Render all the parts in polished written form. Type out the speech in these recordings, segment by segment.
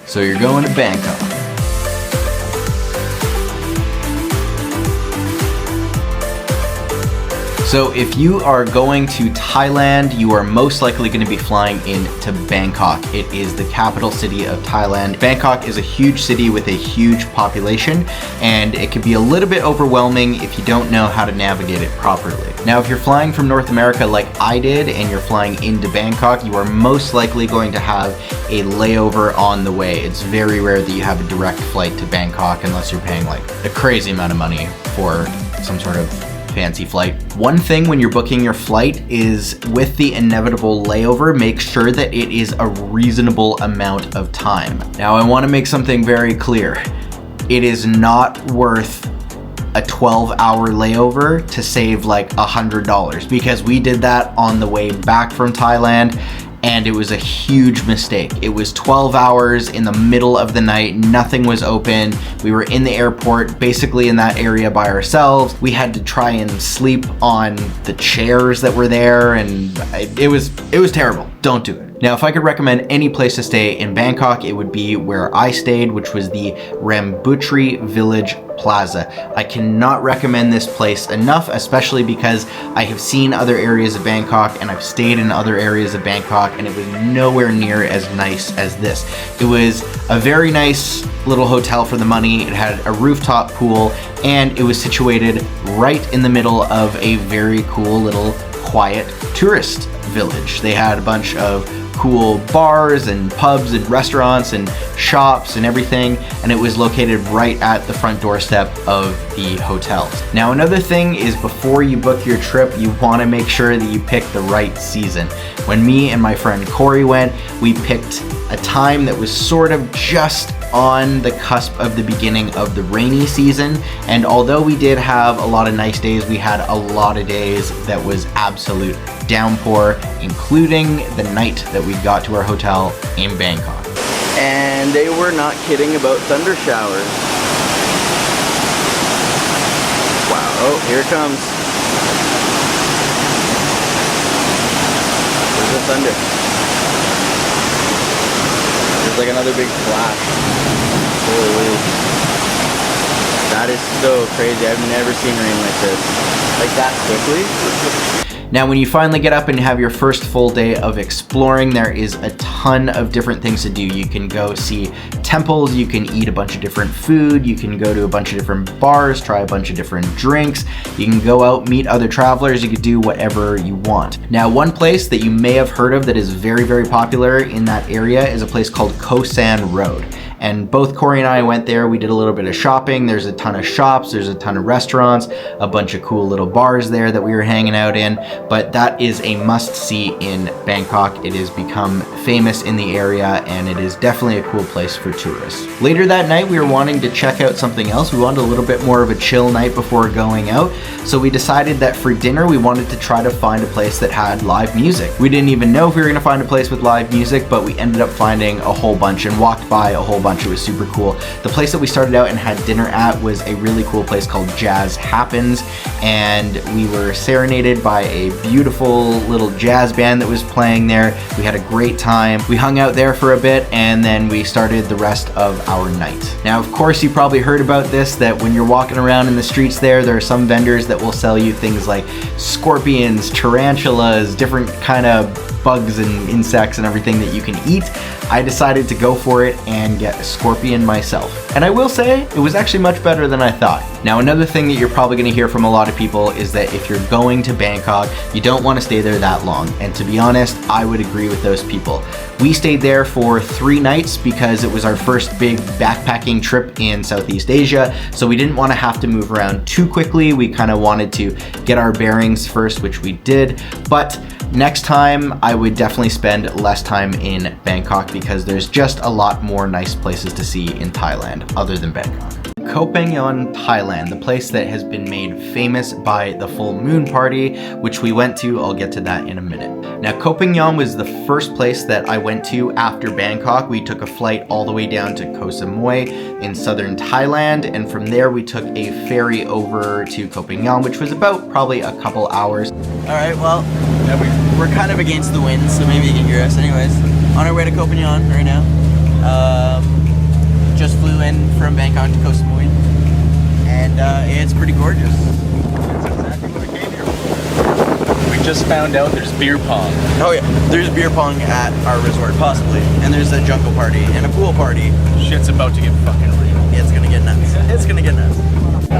So you're going to Bangkok. So if you are going to Thailand, you are most likely going to be flying into Bangkok. It is the capital city of Thailand. Bangkok is a huge city with a huge population, and it can be a little bit overwhelming if you don't know how to navigate it properly. Now, if you're flying from North America like I did and you're flying into Bangkok, you are most likely going to have a layover on the way. It's very rare that you have a direct flight to Bangkok unless you're paying like a crazy amount of money for some sort of fancy flight. One thing when you're booking your flight is with the inevitable layover, make sure that it is a reasonable amount of time. Now, I want to make something very clear. It is not worth a 12-hour layover to save like $100, because we did that on the way back from Thailand and it was a huge mistake. It was 12 hours in the middle of the night, nothing was open. We were in the airport, basically in that area by ourselves. We had to try and sleep on the chairs that were there, and it was terrible. Don't do it. Now, if I could recommend any place to stay in Bangkok, it would be where I stayed, which was the Rambutri Village Plaza. I cannot recommend this place enough, especially because I have seen other areas of Bangkok and I've stayed in other areas of Bangkok, and it was nowhere near as nice as this. It was a very nice little hotel for the money. It had a rooftop pool, and it was situated right in the middle of a very cool little quiet tourist village. They had a bunch of cool bars and pubs and restaurants and shops and everything, and it was located right at the front doorstep of the hotels. Now, another thing is, before you book your trip, you want to make sure that you pick the right season. When me and my friend Corey went, we picked a time that was sort of just on the cusp of the beginning of the rainy season, and although we did have a lot of nice days, we had a lot of days that was absolute downpour, including the night that we got to our hotel in Bangkok. And they were not kidding about thunder showers. Wow, oh, here it comes. There's the thunder. There's like another big flash. Holy. That is so crazy. I've never seen rain like this. Like that quickly. Now, when you finally get up and have your first full day of exploring, there is a ton of different things to do. You can go see temples, you can eat a bunch of different food, you can go to a bunch of different bars, try a bunch of different drinks, you can go out, meet other travelers, you can do whatever you want. Now, one place that you may have heard of that is very, very popular in that area is a place called Koh San Road. And both Corey and I went there. We did a little bit of shopping. There's a ton of shops, there's a ton of restaurants, a bunch of cool little bars there that we were hanging out in. But that is a must-see in Bangkok. It has become famous in the area, and it is definitely a cool place for tourists. Later that night, we were wanting to check out something else. We wanted a little bit more of a chill night before going out. So we decided that for dinner, we wanted to try to find a place that had live music. We didn't even know if we were gonna find a place with live music, but we ended up finding a whole bunch and walked by a whole bunch. It was super cool. The place that we started out and had dinner at was a really cool place called Jazz Happens, and we were serenaded by a beautiful little jazz band that was playing there. We had a great time. We hung out there for a bit, and then we started the rest of our night. Now, of course, you probably heard about this, that when you're walking around in the streets there are some vendors that will sell you things like scorpions, tarantulas, different kind of bugs and insects and everything that you can eat. I decided to go for it and get a scorpion myself. And I will say, it was actually much better than I thought. Now, another thing that you're probably gonna hear from a lot of people is that if you're going to Bangkok, you don't wanna stay there that long. And to be honest, I would agree with those people. We stayed there for 3 nights because it was our first big backpacking trip in Southeast Asia. So we didn't wanna have to move around too quickly. We kind of wanted to get our bearings first, which we did. But next time, I would definitely spend less time in Bangkok because there's just a lot more nice places to see in Thailand other than Bangkok. Koh Phangan, Thailand, the place that has been made famous by the full moon party, which we went to. I'll get to that in a minute. Now, Koh Phangan was the first place that I went to after Bangkok. We took a flight all the way down to Koh Samui in southern Thailand, and from there we took a ferry over to Koh Phangan, which was about probably a couple hours. All right, well, we're kind of against the wind, so maybe you can hear us. Anyways, on our way to Koh Phangan right now. island from Bangkok to Koh Samui, and it's pretty gorgeous. That's exactly what I came here for. We just found out there's beer pong. Oh yeah, there's beer pong at our resort, possibly, and there's a jungle party and a pool party. Shit's about to get fucking real. It's gonna get nuts. It's gonna get nuts.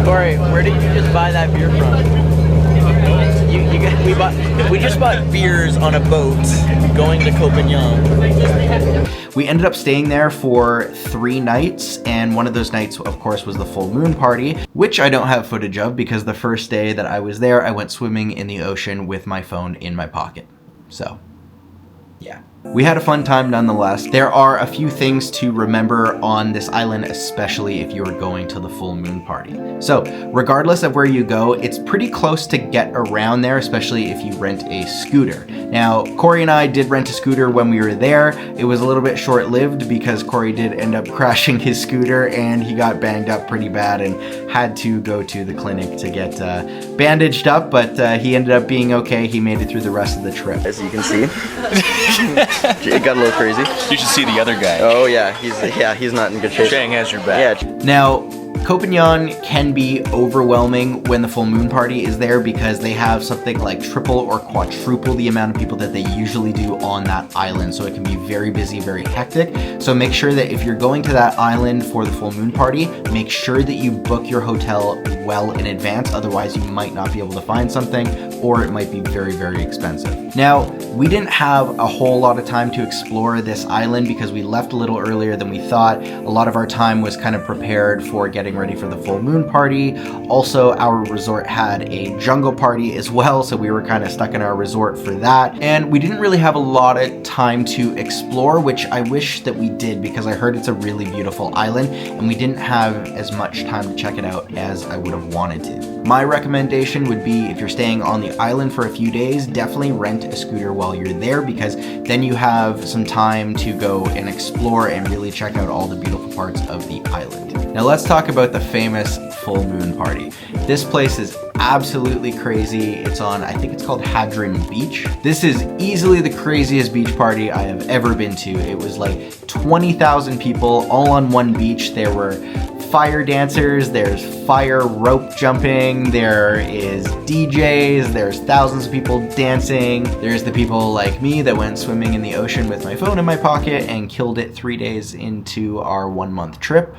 Corey, where did you just buy that beer from? We just bought beers on a boat going to Koh Phangan. We ended up staying there for 3 nights, and one of those nights, of course, was the full moon party, which I don't have footage of because the first day that I was there, I went swimming in the ocean with my phone in my pocket. So, yeah. We had a fun time nonetheless. There are a few things to remember on this island, especially if you are going to the full moon party. So, regardless of where you go, it's pretty close to get around there, especially if you rent a scooter. Now, Corey and I did rent a scooter when we were there. It was a little bit short-lived because Corey did end up crashing his scooter and he got banged up pretty bad and had to go to the clinic to get bandaged up, but he ended up being okay. He made it through the rest of the trip. As you can see. It got a little crazy. You should see the other guy. Oh yeah, he's not in good shape. Chang has your back. Yeah. Now, Koh Phangan can be overwhelming when the full moon party is there because they have something like triple or quadruple the amount of people that they usually do on that island. So it can be very busy, very hectic. So make sure that if you're going to that island for the full moon party, make sure that you book your hotel well in advance. Otherwise, you might not be able to find something, or it might be very, very expensive. Now, we didn't have a whole lot of time to explore this island because we left a little earlier than we thought. A lot of our time was kind of prepared for getting ready for the full moon party. Also, our resort had a jungle party as well, so we were kind of stuck in our resort for that. And we didn't really have a lot of time to explore, which I wish that we did because I heard it's a really beautiful island and we didn't have as much time to check it out as I would have wanted to. My recommendation would be if you're staying on the island for a few days, definitely rent a scooter while you're there because then you have some time to go and explore and really check out all the beautiful parts of the island. Now let's talk about the famous full moon party. This place is absolutely crazy. It's on, I think it's called Hadron Beach. This is easily the craziest beach party I have ever been to. It was like 20,000 people all on one beach. There were fire dancers, there's fire rope jumping, there is DJs, there's thousands of people dancing, there's the people like me that went swimming in the ocean with my phone in my pocket and killed it 3 days into our 1-month trip.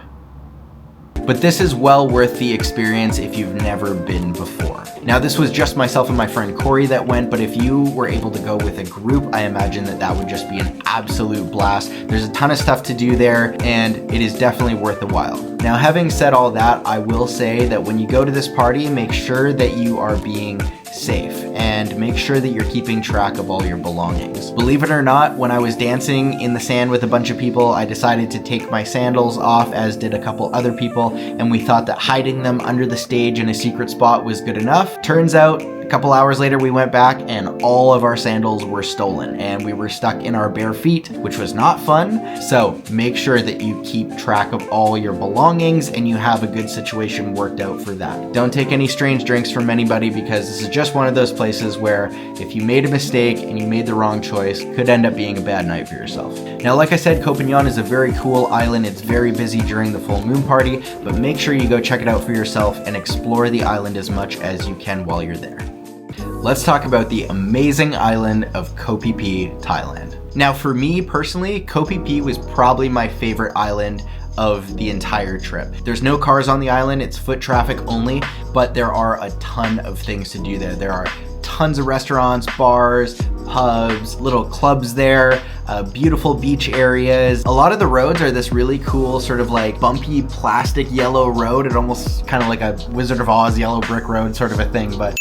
But this is well worth the experience if you've never been before. Now, this was just myself and my friend Corey that went, but if you were able to go with a group, I imagine that that would just be an absolute blast. There's a ton of stuff to do there, and it is definitely worth the while. Now, having said all that, I will say that when you go to this party, make sure that you are being safe and make sure that you're keeping track of all your belongings. Believe it or not, when I was dancing in the sand with a bunch of people, I decided to take my sandals off, as did a couple other people, and we thought that hiding them under the stage in a secret spot was good enough. Turns out, a couple hours later we went back and all of our sandals were stolen and we were stuck in our bare feet, which was not fun. So make sure that you keep track of all your belongings and you have a good situation worked out for that. Don't take any strange drinks from anybody because this is just one of those places where if you made a mistake and you made the wrong choice, could end up being a bad night for yourself. Now, like I said, Koh Phangan is a very cool island. It's very busy during the full moon party, but make sure you go check it out for yourself and explore the island as much as you can while you're there. Let's talk about the amazing island of Koh Phi Phi, Thailand. Now, for me personally, Koh Phi Phi was probably my favorite island of the entire trip. There's no cars on the island, it's foot traffic only, but there are a ton of things to do there. There are tons of restaurants, bars, pubs, little clubs there, beautiful beach areas. A lot of the roads are this really cool sort of like bumpy plastic yellow road. It almost kind of like a Wizard of Oz yellow brick road sort of a thing, but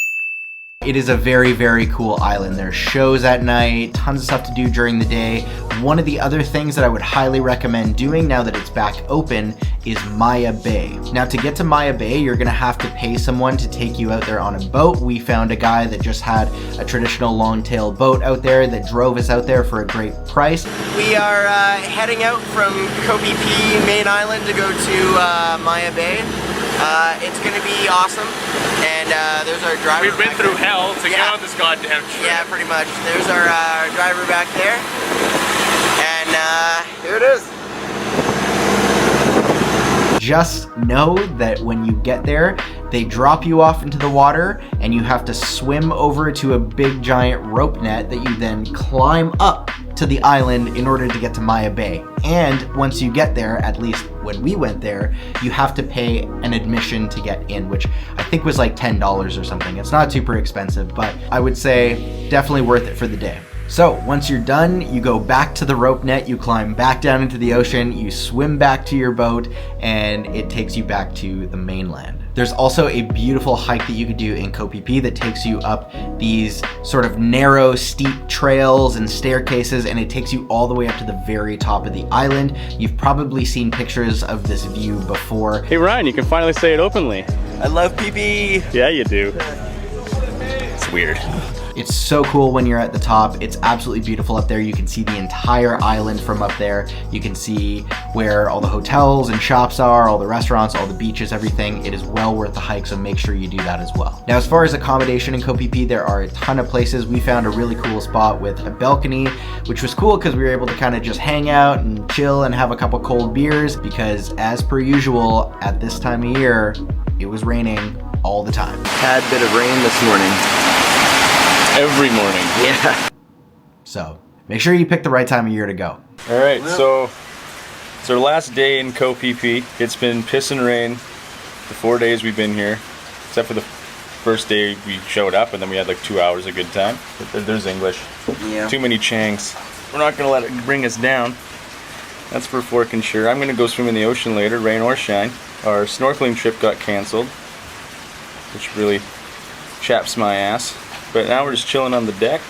it is a very, very cool island. There's shows at night, tons of stuff to do during the day. One of the other things that I would highly recommend doing now that it's back open is Maya Bay. Now, to get to Maya Bay, you're gonna have to pay someone to take you out there on a boat. We found a guy that just had a traditional long-tail boat out there that drove us out there for a great price. We are heading out from Koh Phi Phi main island to go to Maya Bay. It's gonna be awesome, and there's our driver. We've been through hell to get on this goddamn trip. Yeah, pretty much. There's our driver back there, and here it is. just know that when you get there, they drop you off into the water and you have to swim over to a big giant rope net that you then climb up to the island in order to get to Maya Bay. And once you get there, at least when we went there, you have to pay an admission to get in, which I think was like $10 or something. It's not super expensive, but I would say definitely worth it for the day. So once you're done, you go back to the rope net, you climb back down into the ocean, you swim back to your boat, and it takes you back to the mainland. There's also a beautiful hike that you could do in Koh Phi Phi that takes you up these sort of narrow, steep trails and staircases, and it takes you all the way up to the very top of the island. You've probably seen pictures of this view before. Hey Ryan, you can finally say it openly. I love Phi Phi! Yeah, you do. It's weird. It's so cool when you're at the top. It's absolutely beautiful up there. You can see the entire island from up there. You can see where all the hotels and shops are, all the restaurants, all the beaches, everything. It is well worth the hike, so make sure you do that as well. Now, as far as accommodation in Koh Phi Phi, there are a ton of places. We found a really cool spot with a balcony, which was cool because we were able to kind of just hang out and chill and have a couple cold beers because, as per usual, at this time of year, it was raining all the time. Had a bit of rain this morning. Every morning. Yeah. So make sure you pick the right time of year to go. All right, so it's our last day in Koh Phi Phi. It's been piss and rain the 4 days we've been here, except for the first day we showed up, and then we had like 2 hours of good time. There's English. Yeah. Too many Changs. We're not gonna let it bring us down. That's for forking sure. I'm gonna go swim in the ocean later, rain or shine. Our snorkeling trip got canceled, which really chaps my ass. But now we're just chilling on the deck,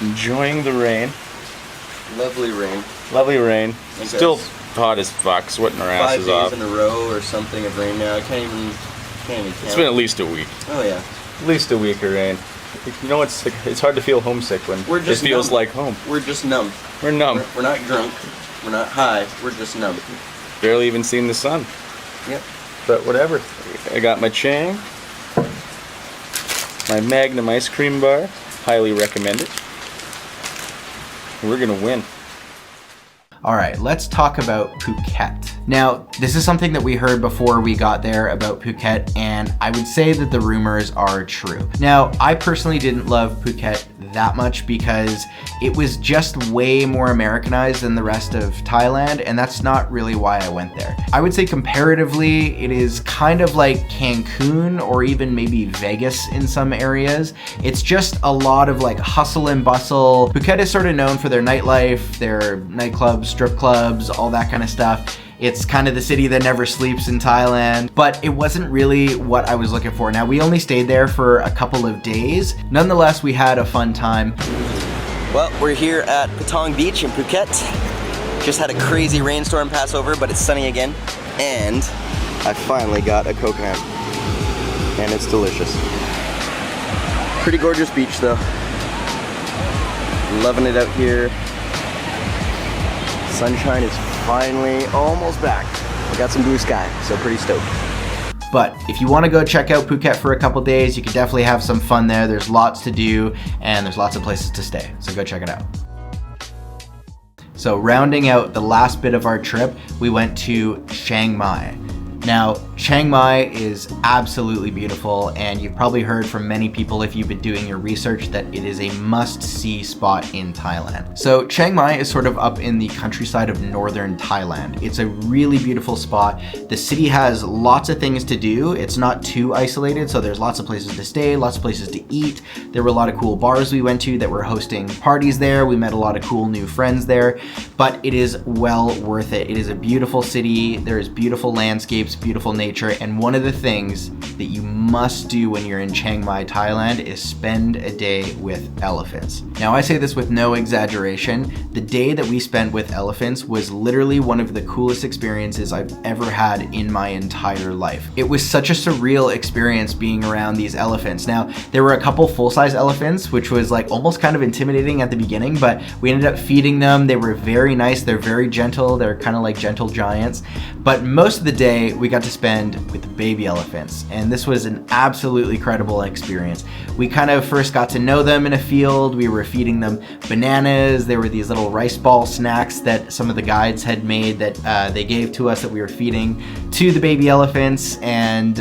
enjoying the rain. Lovely rain. Lovely rain. I Still guess. hot as fuck, sweating our asses 5 off. days in a row or something of rain now. I can't even count. It's been at least a week. Oh yeah. At least a week of rain. You know, it's hard to feel homesick when We're it just feels numb. like home. We're just numb. We're numb. We're not drunk. We're not high. We're just numb. Barely even seen the sun. Yep. But whatever. I got my Chang. My Magnum ice cream bar. Highly recommend it. We're gonna win. All right, let's talk about Phuket. Now, this is something that we heard before we got there about Phuket, and I would say that the rumors are true. Now, I personally didn't love Phuket that much because it was just way more Americanized than the rest of Thailand, and that's not really why I went there. I would say comparatively, it is kind of like Cancun or even maybe Vegas in some areas. It's just a lot of like hustle and bustle. Phuket is sort of known for their nightlife, their nightclubs, strip clubs, all that kind of stuff. It's kind of the city that never sleeps in Thailand, but it wasn't really what I was looking for. Now, we only stayed there for a couple of days. Nonetheless, we had a fun time. Well, we're here at Patong Beach in Phuket. Just had a crazy rainstorm pass over, but it's sunny again. And I finally got a coconut. And it's delicious. Pretty gorgeous beach though. Loving it out here. Sunshine is finally almost back. We got some blue sky, so pretty stoked. But if you want to go check out Phuket for a couple days, you can definitely have some fun there. There's lots to do and there's lots of places to stay. So go check it out. So rounding out the last bit of our trip, we went to Chiang Mai. Now, Chiang Mai is absolutely beautiful, and you've probably heard from many people if you've been doing your research that it is a must-see spot in Thailand. So Chiang Mai is sort of up in the countryside of northern Thailand. It's a really beautiful spot. The city has lots of things to do. It's not too isolated, so there's lots of places to stay, lots of places to eat. There were a lot of cool bars we went to that were hosting parties there. We met a lot of cool new friends there, but it is well worth it. It is a beautiful city. There is beautiful landscapes, beautiful nature, and one of the things that you must do when you're in Chiang Mai, Thailand is spend a day with elephants. Now, I say this with no exaggeration. The day that we spent with elephants was literally one of the coolest experiences I've ever had in my entire life. It was such a surreal experience being around these elephants. Now, there were a couple full-size elephants, which was like almost kind of intimidating at the beginning, but we ended up feeding them. They were very nice. They're very gentle. They're kind of like gentle giants. But most of the day, we we got to spend with the baby elephants. And this was an absolutely incredible experience. We kind of first got to know them in a field. We were feeding them bananas. There were these little rice ball snacks that some of the guides had made that they gave to us that we were feeding to the baby elephants, and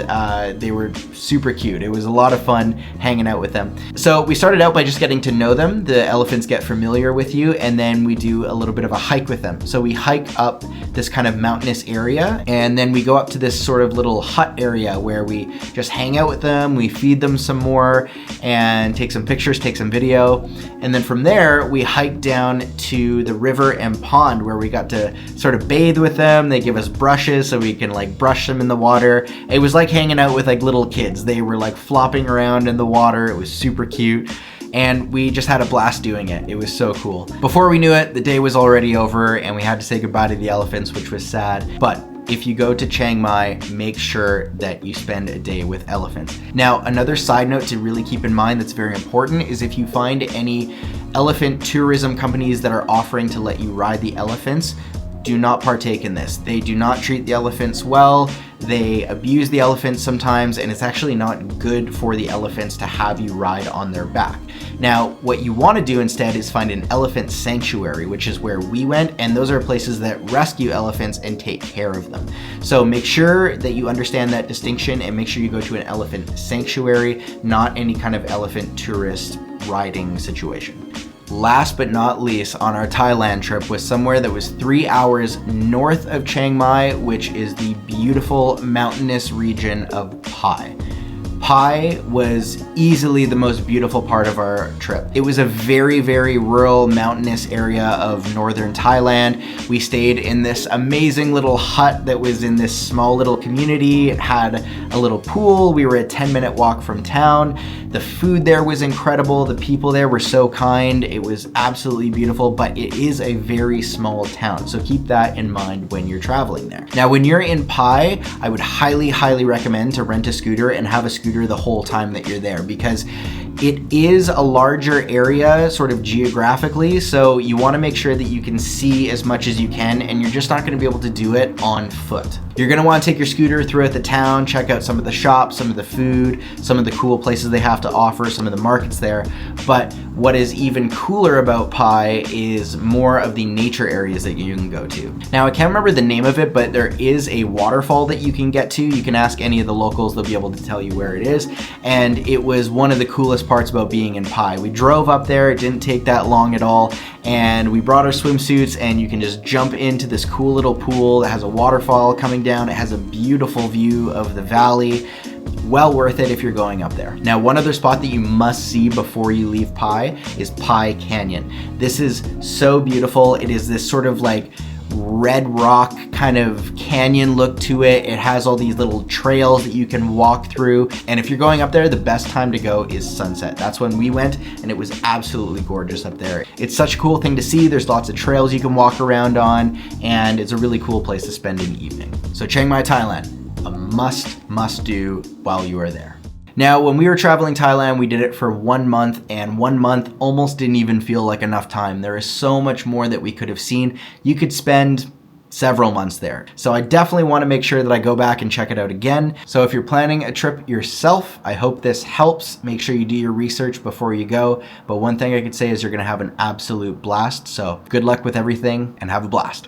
they were super cute. It was a lot of fun hanging out with them. So we started out by just getting to know them. The elephants get familiar with you, and then we do a little bit of a hike with them. So we hike up this kind of mountainous area, and then we go up to this sort of little hut area where we just hang out with them, we feed them some more, and take some pictures, take some video. And then from there, we hike down to the river and pond where we got to sort of bathe with them. They give us brushes so we can like brush them in the water. It was like hanging out with like little kids. They were like flopping around in the water. It was super cute. And we just had a blast doing it. It was so cool. Before we knew it, the day was already over and we had to say goodbye to the elephants, which was sad. But if you go to Chiang Mai, make sure that you spend a day with elephants. Now, another side note to really keep in mind that's very important is if you find any elephant tourism companies that are offering to let you ride the elephants, do not partake in this. They do not treat the elephants well. They abuse the elephants sometimes, and it's actually not good for the elephants to have you ride on their back. Now, what you want to do instead is find an elephant sanctuary, which is where we went, and those are places that rescue elephants and take care of them. So make sure that you understand that distinction and make sure you go to an elephant sanctuary, not any kind of elephant tourist riding situation. Last but not least on our Thailand trip was somewhere that was 3 hours north of Chiang Mai, which is the beautiful mountainous region of Pai. Pai was easily the most beautiful part of our trip. It was a very, very rural mountainous area of northern Thailand. We stayed in this amazing little hut that was in this small little community. It had a little pool. We were a 10-minute walk from town. The food there was incredible. The people there were so kind. It was absolutely beautiful, but it is a very small town. So keep that in mind when you're traveling there. Now, when you're in Pai, I would highly, highly recommend to rent a scooter and have a scooter the whole time that you're there, because it is a larger area sort of geographically, so you want to make sure that you can see as much as you can, and you're just not going to be able to do it on foot. You're going to want to take your scooter throughout the town, check out some of the shops, some of the food, some of the cool places they have to offer, some of the markets there. But what is even cooler about Pai is more of the nature areas that you can go to. Now, I can't remember the name of it, but there is a waterfall that you can get to. You can ask any of the locals, they'll be able to tell you where it is. And it was one of the coolest parts about being in Pai. We drove up there, it didn't take that long at all, and we brought our swimsuits, and you can just jump into this cool little pool that has a waterfall coming down. It has a beautiful view of the valley. Well worth it if you're going up there. Now, one other spot that you must see before you leave Pai is Pai Canyon. This is so beautiful. It is this sort of like red rock kind of canyon look to it. It has all these little trails that you can walk through. And if you're going up there, the best time to go is sunset. That's when we went, and it was absolutely gorgeous up there. It's such a cool thing to see. There's lots of trails you can walk around on, and it's a really cool place to spend an evening. So Chiang Mai, Thailand, a must do while you are there. Now, when we were traveling Thailand, we did it for 1 month, and 1 month almost didn't even feel like enough time. There is so much more that we could have seen. You could spend several months there. So I definitely want to make sure that I go back and check it out again. So if you're planning a trip yourself, I hope this helps. Make sure you do your research before you go. But one thing I could say is you're going to have an absolute blast. So good luck with everything and have a blast.